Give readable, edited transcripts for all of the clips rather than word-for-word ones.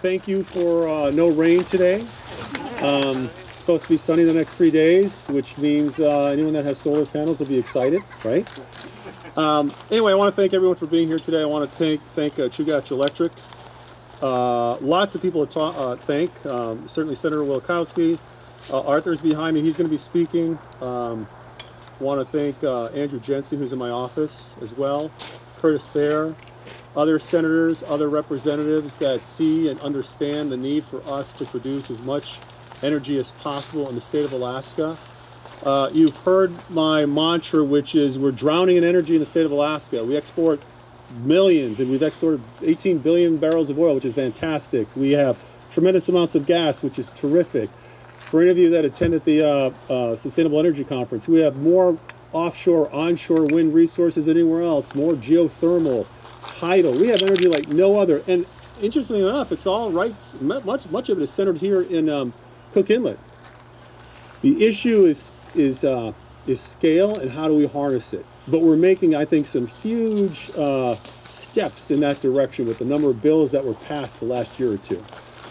thank you for no rain today. It's supposed to be sunny the next 3 days, which means anyone that has solar panels will be excited, right? Anyway, I want to thank everyone for being here today. I want to thank Chugach Electric. Lots of people to thank. Certainly Senator Wilkowski. Arthur's behind me. He's going to be speaking. Want to thank Andrew Jensen, who's in my office as well. Curtis Thayer. Other senators, other representatives that see and understand the need for us to produce as much energy as possible in the state of Alaska. You've heard my mantra, which is we're drowning in energy in the state of Alaska. We export millions, and we've exported 18 billion barrels of oil, which is fantastic. We have tremendous amounts of gas, which is terrific. For any of you that attended the Sustainable Energy Conference, we have more offshore, onshore wind resources than anywhere else, more geothermal, tidal. We have energy like no other. And interestingly enough, it's all right, much of it is centered here in Cook Inlet. The issue is scale and how do we harness it. But we're making, I think, some huge steps in that direction with the number of bills that were passed the last year or two.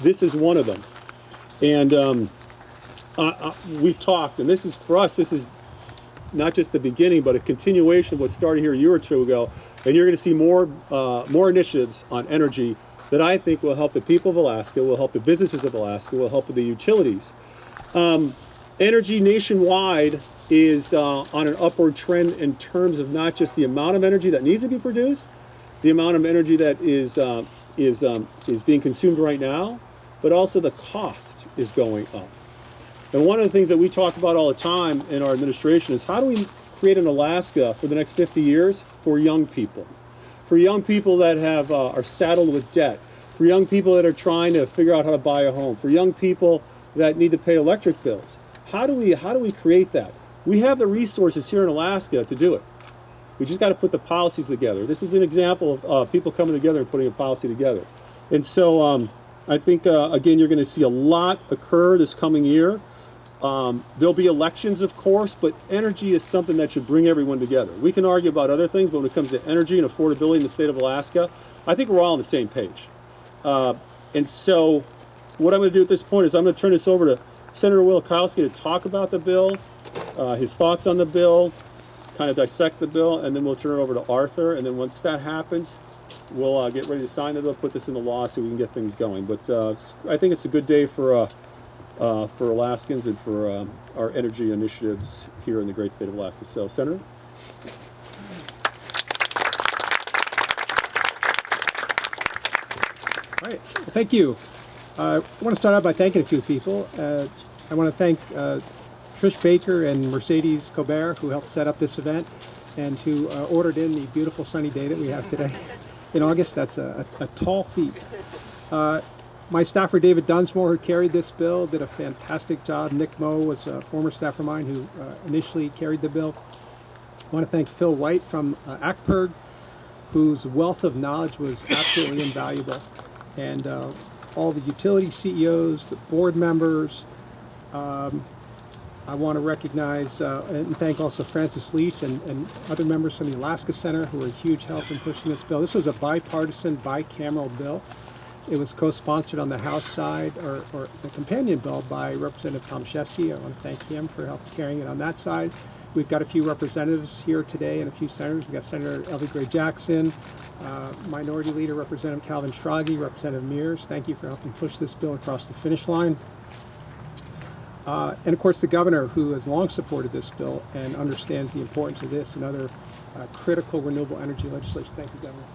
This is one of them. And we've talked, and this is, for us, this is not just the beginning, but a continuation of what started here a year or two ago. And you're going to see more initiatives on energy that I think will help the people of Alaska, will help the businesses of Alaska, will help the utilities. Energy nationwide is on an upward trend in terms of not just the amount of energy that needs to be produced, the amount of energy that is being consumed right now, but also the cost is going up. And one of the things that we talk about all the time in our administration is how do we create an Alaska for the next 50 years for young people that have are saddled with debt, for young people that are trying to figure out how to buy a home, for young people that need to pay electric bills. How do we create that? We have the resources here in Alaska to do it. We just got to put the policies together. This is an example of people coming together and putting a policy together. And so I think, again, you're going to see a lot occur this coming year. There'll be elections, of course, but energy is something that should bring everyone together. We can argue about other things, but when it comes to energy and affordability in the state of Alaska, I think we're all on the same page. And so what I'm going to do at this point is I'm going to turn this over to Senator Wilkowski to talk about the bill, his thoughts on the bill, kind of dissect the bill, and then we'll turn it over to Arthur. And then once that happens, we'll get ready to sign the bill, put this in the law so we can get things going. But I think it's a good day for Alaskans and for our energy initiatives here in the great state of Alaska. So, Senator? All right, well, thank you. I want to start out by thanking a few people. I want to thank Trish Baker and Mercedes Colbert, who helped set up this event and who ordered in the beautiful sunny day that we have today in August. That's a tall feat. My staffer, David Dunsmore, who carried this bill, did a fantastic job. Nick Moe was a former staffer of mine who initially carried the bill. I want to thank Phil White from ACPERG, whose wealth of knowledge was absolutely invaluable. And all the utility CEOs, the board members. I want to recognize and thank also Francis Leach and other members from the Alaska Center who were a huge help in pushing this bill. This was a bipartisan, bicameral bill. It was co-sponsored on the House side, or the companion bill, by Representative Tom Shesky. I want to thank him for help carrying it on that side. We've got a few representatives here today and a few senators. We've got Senator Elvie Gray Jackson, Minority Leader Representative Calvin Schrage, Representative Mears. Thank you for helping push this bill across the finish line. And of course the governor, who has long supported this bill and understands the importance of this and other critical renewable energy legislation. Thank you, Governor.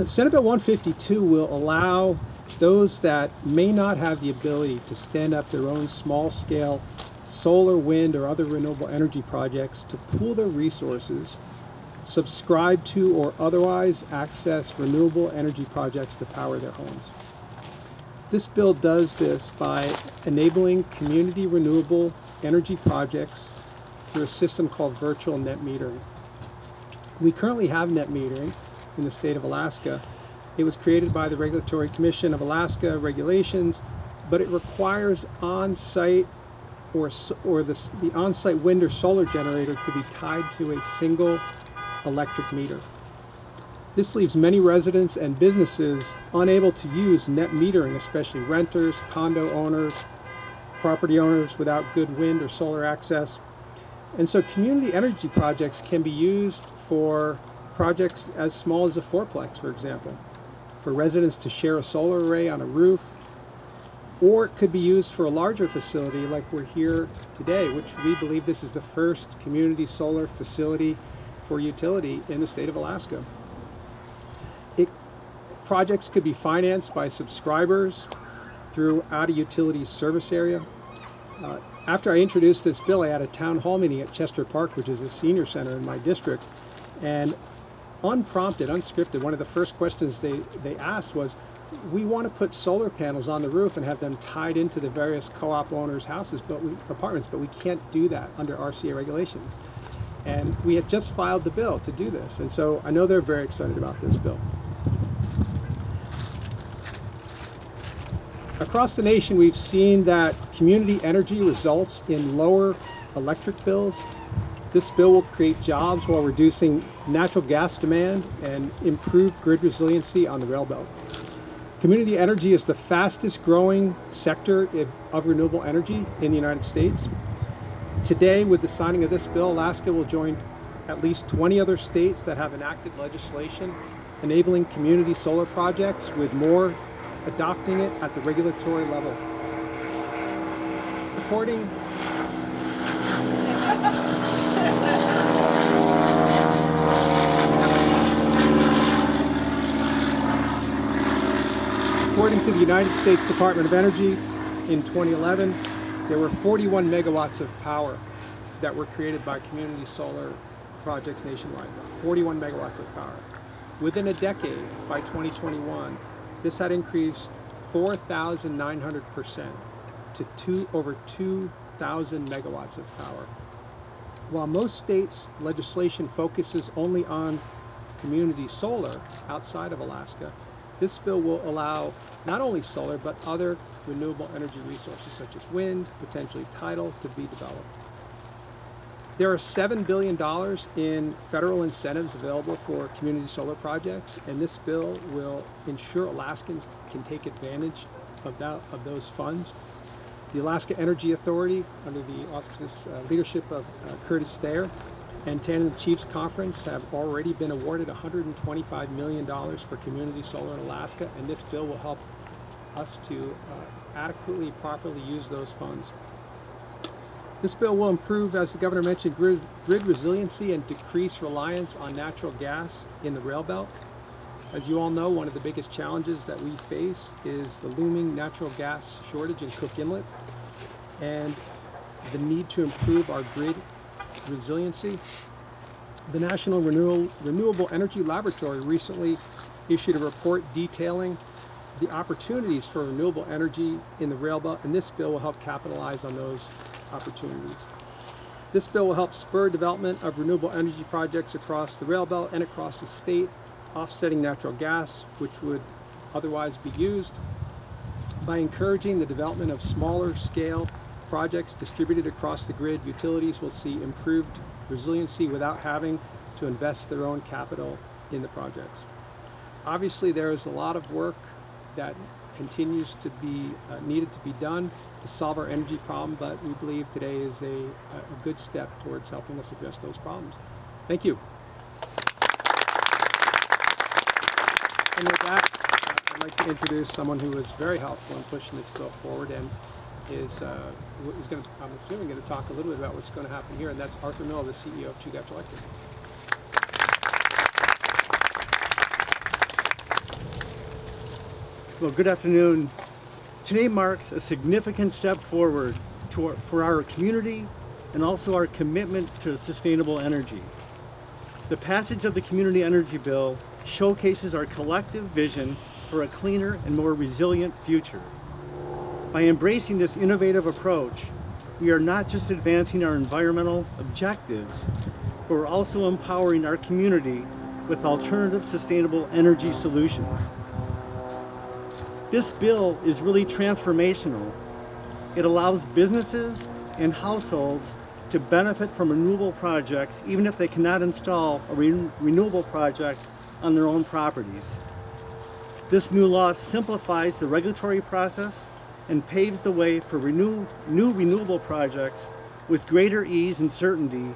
Senate Bill 152 will allow those that may not have the ability to stand up their own small-scale solar, wind, or other renewable energy projects to pool their resources, subscribe to, or otherwise access renewable energy projects to power their homes. This bill does this by enabling community renewable energy projects through a system called virtual net metering. We currently have net metering in the state of Alaska. It was created by the Regulatory Commission of Alaska regulations, but it requires on-site or the on-site wind or solar generator to be tied to a single electric meter. This leaves many residents and businesses unable to use net metering, especially renters, condo owners, property owners without good wind or solar access. And so community energy projects can be used for projects as small as a fourplex, for example, for residents to share a solar array on a roof, or it could be used for a larger facility like we're here today, which we believe this is the first community solar facility for utility in the state of Alaska. Projects could be financed by subscribers through out-of-utility service area. After I introduced this bill, I had a town hall meeting at Chester Park, which is a senior center in my district, and unprompted, unscripted, one of the first questions they asked was, we want to put solar panels on the roof and have them tied into the various co-op owners' houses, apartments, but we can't do that under RCA regulations. And we had just filed the bill to do this, and so I know they're very excited about this bill. Across the nation, we've seen that community energy results in lower electric bills. This bill will create jobs while reducing natural gas demand and improve grid resiliency on the rail belt. Community energy is the fastest growing sector of renewable energy in the United States. Today, with the signing of this bill, Alaska will join at least 20 other states that have enacted legislation enabling community solar projects, with more adopting it at the regulatory level. According to the United States Department of Energy, in 2011, there were 41 megawatts of power that were created by community solar projects nationwide. 41 megawatts of power. Within a decade, by 2021, this had increased 4,900% to over 2,000 megawatts of power. While most states' legislation focuses only on community solar outside of Alaska, this bill will allow not only solar, but other renewable energy resources such as wind, potentially tidal, to be developed. There are $7 billion in federal incentives available for community solar projects, and this bill will ensure Alaskans can take advantage of those funds. The Alaska Energy Authority, under the auspicious leadership of Curtis Thayer, and Tandem Chiefs Conference have already been awarded $125 million for community solar in Alaska, and this bill will help us to adequately, properly use those funds. This bill will improve, as the governor mentioned, grid resiliency and decrease reliance on natural gas in the rail belt. As you all know, one of the biggest challenges that we face is the looming natural gas shortage in Cook Inlet and the need to improve our grid resiliency. The National Renewable Energy Laboratory recently issued a report detailing the opportunities for renewable energy in the rail belt, and this bill will help capitalize on those opportunities. This bill will help spur development of renewable energy projects across the rail belt and across the state, offsetting natural gas, which would otherwise be used, by encouraging the development of smaller scale projects distributed across the grid. Utilities will see improved resiliency without having to invest their own capital in the projects. Obviously, there is a lot of work that continues to be needed to be done to solve our energy problem, but we believe today is a good step towards helping us address those problems. Thank you. And with that, I'd like to introduce someone who was very helpful in pushing this bill forward and is going to, I'm assuming, going to talk a little bit about what's going to happen here, and that's Arthur Miller, the CEO of Chugach Electric. Well, good afternoon. Today marks a significant step forward for our community and also our commitment to sustainable energy. The passage of the Community Energy Bill showcases our collective vision for a cleaner and more resilient future. By embracing this innovative approach, we are not just advancing our environmental objectives, but we're also empowering our community with alternative sustainable energy solutions. This bill is really transformational. It allows businesses and households to benefit from renewable projects even if they cannot install a renewable project on their own properties. This new law simplifies the regulatory process and paves the way for new renewable projects with greater ease and certainty,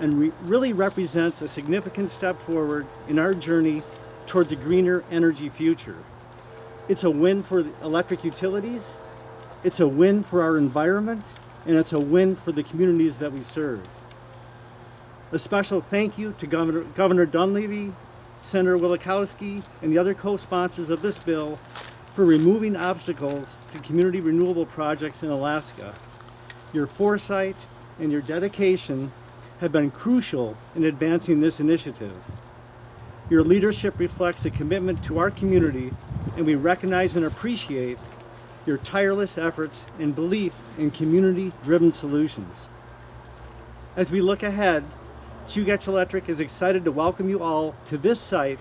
and really represents a significant step forward in our journey towards a greener energy future. It's a win for the electric utilities, it's a win for our environment, and it's a win for the communities that we serve. A special thank you to Governor Dunleavy, Senator Wielechowski, and the other co-sponsors of this bill for removing obstacles to community renewable projects in Alaska. Your foresight and your dedication have been crucial in advancing this initiative. Your leadership reflects a commitment to our community, and we recognize and appreciate your tireless efforts and belief in community-driven solutions. As we look ahead, Chugach Electric is excited to welcome you all to this site,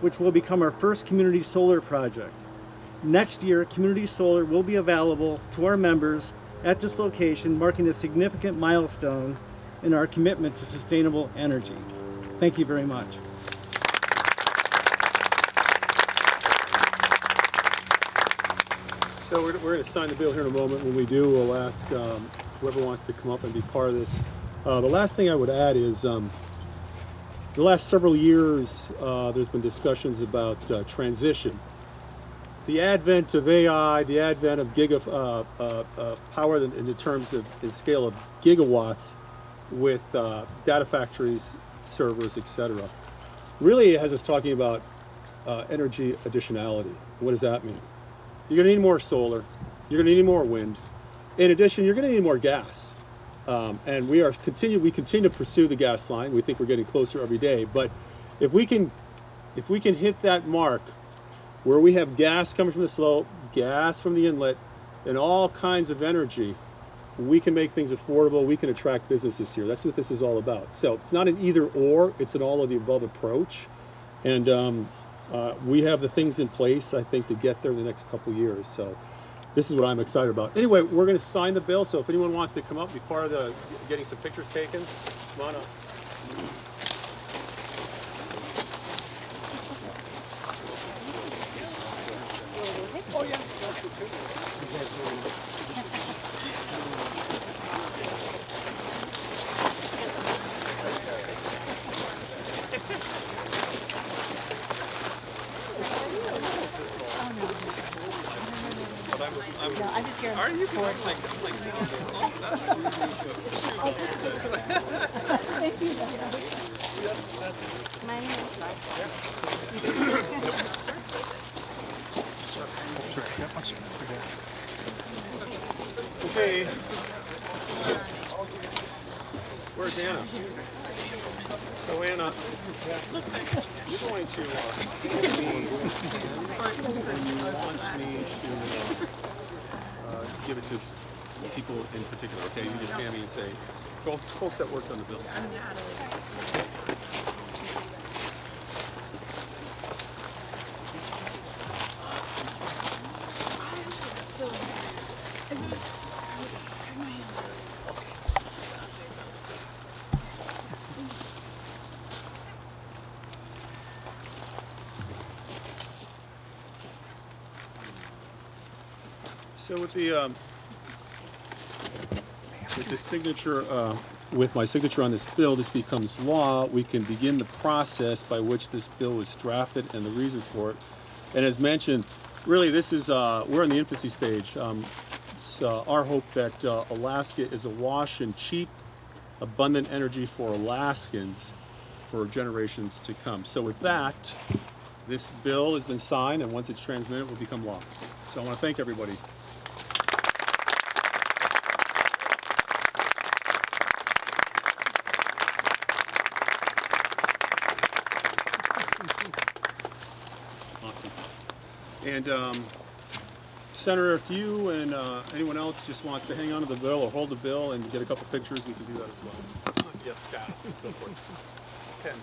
which will become our first community solar project. Next year, community solar will be available to our members at this location, marking a significant milestone in our commitment to sustainable energy. Thank you very much. So we're going to sign the bill here in a moment. When we do, we'll ask whoever wants to come up and be part of this. The last thing I would add is the last several years there's been discussions about transition. The advent of AI, the advent of power in terms of in scale of gigawatts with data factories, servers, etc. Really has us talking about energy additionality. What does that mean? You're going to need more solar. You're going to need more wind. In addition, you're going to need more gas. And we continue to pursue the gas line. We think we're getting closer every day. But if we can hit that mark where we have gas coming from the slope, gas from the inlet, and all kinds of energy, we can make things affordable. We can attract businesses here. That's what this is all about. So it's not an either or. It's an all of the above approach. And we have the things in place, I think, to get there in the next couple years. So this is what I'm excited about. Anyway, we're going to sign the bill. So if anyone wants to come up, be part of the getting some pictures taken, come on up. Oh, yeah. No, I'm just here. Are you Thank you. My name is Okay. Where's Anna? So Anna, you're going to give it to people in particular, okay? You just hand me and say, folks that worked on the bills. So with the signature, with my signature on this bill, this becomes law. We can begin the process by which this bill was drafted and the reasons for it. And as mentioned, really this is, we're in the infancy stage. It's our hope that Alaska is awash in cheap, abundant energy for Alaskans for generations to come. So with that, this bill has been signed, and once it's transmitted, it will become law. So I want to thank everybody. Awesome. And Senator, if you and anyone else just wants to hang on to the bill or hold the bill and get a couple pictures, we can do that as well. Yes, staff and so forth. Pens.